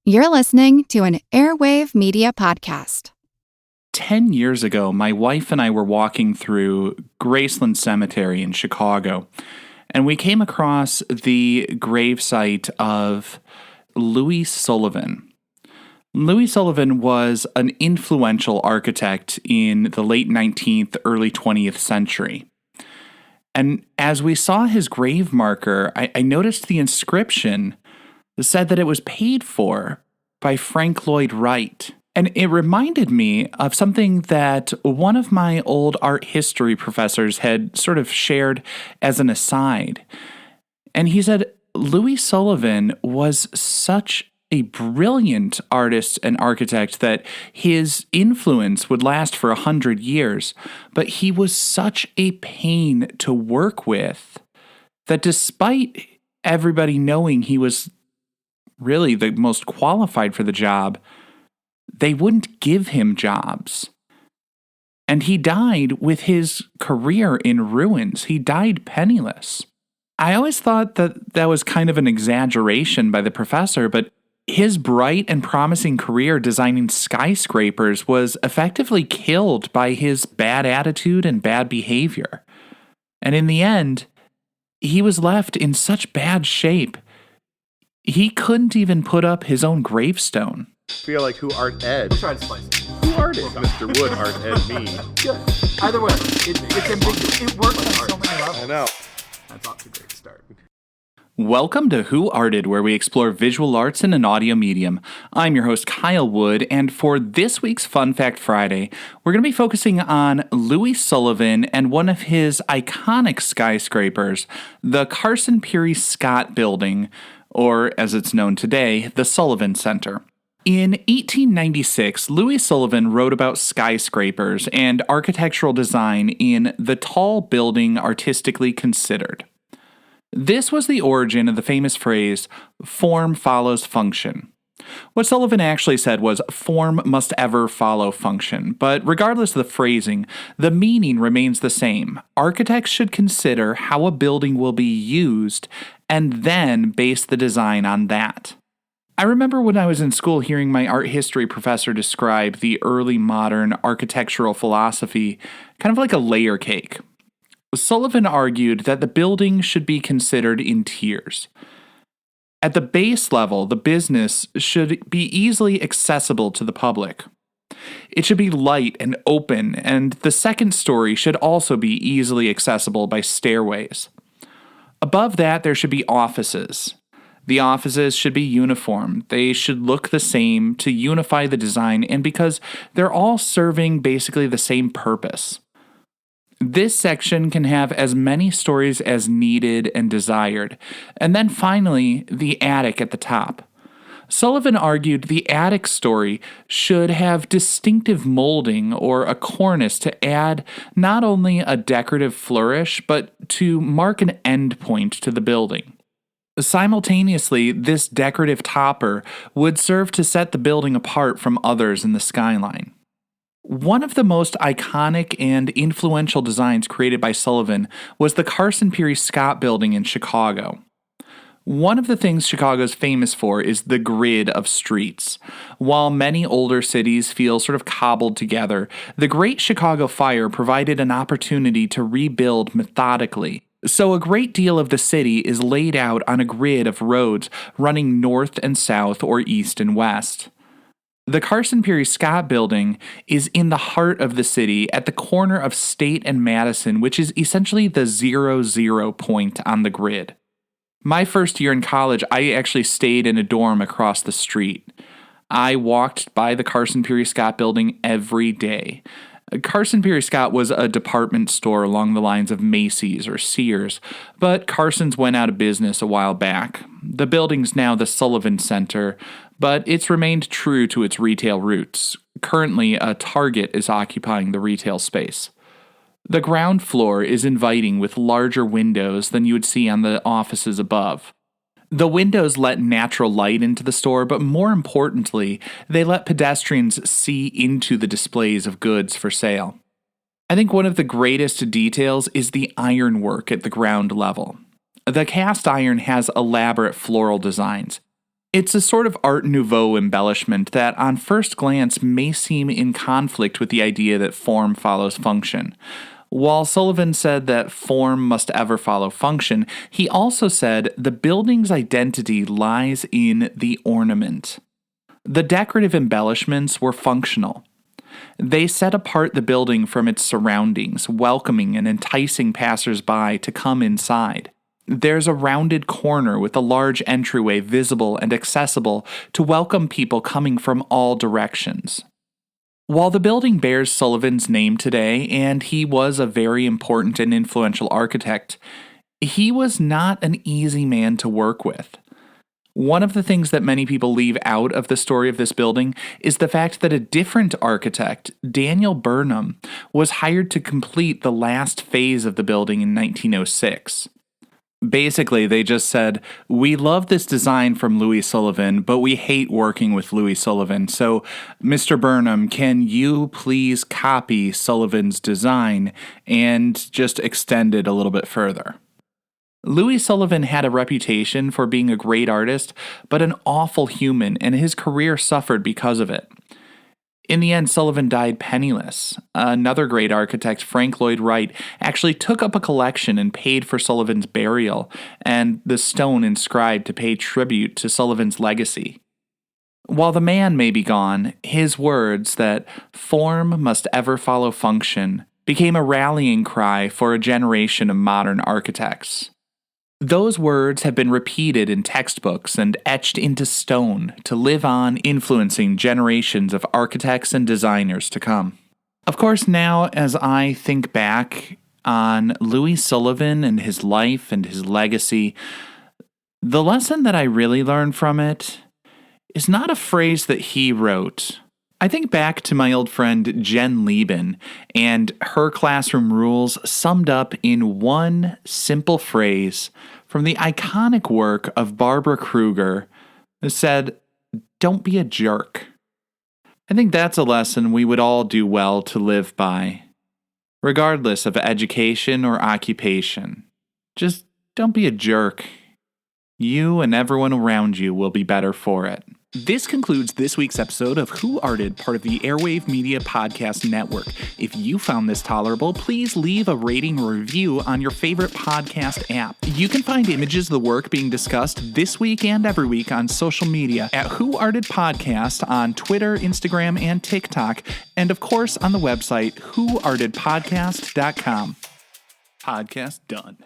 You're listening to an Airwave Media Podcast. 10 years ago, my wife and I were walking through Graceland Cemetery in Chicago, and we came across the gravesite of Louis Sullivan. Louis Sullivan was an influential architect in the late 19th, early 20th century. And as we saw his grave marker, I noticed the inscription said that it was paid for by Frank Lloyd Wright. And it reminded me of something that one of my old art history professors had sort of shared as an aside. And he said, Louis Sullivan was such a brilliant artist and architect that his influence would last for 100 years, but he was such a pain to work with that despite everybody knowing he was really the most qualified for the job, they wouldn't give him jobs. And he died with his career in ruins. He died penniless. I always thought that was kind of an exaggeration by the professor, but his bright and promising career designing skyscrapers was effectively killed by his bad attitude and bad behavior. And in the end, he was left in such bad shape, he couldn't even put up his own gravestone. I feel like who art Ed? Try to spice it. Who art it? Mr. Wood art Ed me. Good. Either way, it's ambiguous. It works on so many levels. I know. That's off to a great start. Welcome to Who Arted, where we explore visual arts in an audio medium. I'm your host, Kyle Wood, and for this week's Fun Fact Friday, we're going to be focusing on Louis Sullivan and one of his iconic skyscrapers, the Carson Pirie Scott Building, or as it's known today, the Sullivan Center. In 1896, Louis Sullivan wrote about skyscrapers and architectural design in the Tall Building Artistically Considered. This was the origin of the famous phrase, form follows function. What Sullivan actually said was, form must ever follow function, but regardless of the phrasing, the meaning remains the same. Architects should consider how a building will be used and then base the design on that. I remember when I was in school hearing my art history professor describe the early modern architectural philosophy kind of like a layer cake. Sullivan argued that the building should be considered in tiers. At the base level, the business should be easily accessible to the public. It should be light and open, and the second story should also be easily accessible by stairways. Above that, there should be offices. The offices should be uniform. They should look the same to unify the design, and because they're all serving basically the same purpose. This section can have as many stories as needed and desired. And then finally, the attic at the top. Sullivan argued the attic story should have distinctive molding or a cornice to add not only a decorative flourish, but to mark an endpoint to the building. Simultaneously, this decorative topper would serve to set the building apart from others in the skyline. One of the most iconic and influential designs created by Sullivan was the Carson Pirie Scott Building in Chicago. One of the things Chicago is famous for is the grid of streets. While many older cities feel sort of cobbled together, the Great Chicago Fire provided an opportunity to rebuild methodically. So a great deal of the city is laid out on a grid of roads running north and south or east and west. The Carson Pirie Scott Building is in the heart of the city at the corner of State and Madison, which is essentially the 0-0 point on the grid. My first year in college, I actually stayed in a dorm across the street. I walked by the Carson Pirie Scott Building every day. Carson Pirie Scott was a department store along the lines of Macy's or Sears, but Carson's went out of business a while back. The building's now the Sullivan Center, but it's remained true to its retail roots. Currently, a Target is occupying the retail space. The ground floor is inviting with larger windows than you would see on the offices above. The windows let natural light into the store, but more importantly, they let pedestrians see into the displays of goods for sale. I think one of the greatest details is the ironwork at the ground level. The cast iron has elaborate floral designs. It's a sort of Art Nouveau embellishment that on first glance may seem in conflict with the idea that form follows function. While Sullivan said that form must ever follow function, he also said the building's identity lies in the ornament. The decorative embellishments were functional. They set apart the building from its surroundings, welcoming and enticing passers-by to come inside. There's a rounded corner with a large entryway visible and accessible to welcome people coming from all directions. While the building bears Sullivan's name today, and he was a very important and influential architect, he was not an easy man to work with. One of the things that many people leave out of the story of this building is the fact that a different architect, Daniel Burnham, was hired to complete the last phase of the building in 1906. Basically, they just said, we love this design from Louis Sullivan, but we hate working with Louis Sullivan. So, Mr. Burnham, can you please copy Sullivan's design and just extend it a little bit further? Louis Sullivan had a reputation for being a great artist, but an awful human, and his career suffered because of it. In the end, Sullivan died penniless. Another great architect, Frank Lloyd Wright, actually took up a collection and paid for Sullivan's burial and the stone inscribed to pay tribute to Sullivan's legacy. While the man may be gone, his words that form must ever follow function became a rallying cry for a generation of modern architects. Those words have been repeated in textbooks and etched into stone to live on, influencing generations of architects and designers to come. Of course, now as I think back on Louis Sullivan and his life and his legacy, the lesson that I really learned from it is not a phrase that he wrote. I think back to my old friend Jen Lieben and her classroom rules summed up in one simple phrase from the iconic work of Barbara Kruger that said, "Don't be a jerk." I think that's a lesson we would all do well to live by, regardless of education or occupation. Just don't be a jerk. You and everyone around you will be better for it. This concludes this week's episode of Who Arted, part of the Airwave Media Podcast Network. If you found this tolerable, please leave a rating or review on your favorite podcast app. You can find images of the work being discussed this week and every week on social media at Who Arted Podcast on Twitter, Instagram, and TikTok, and of course on the website whoartedpodcast.com. Podcast done.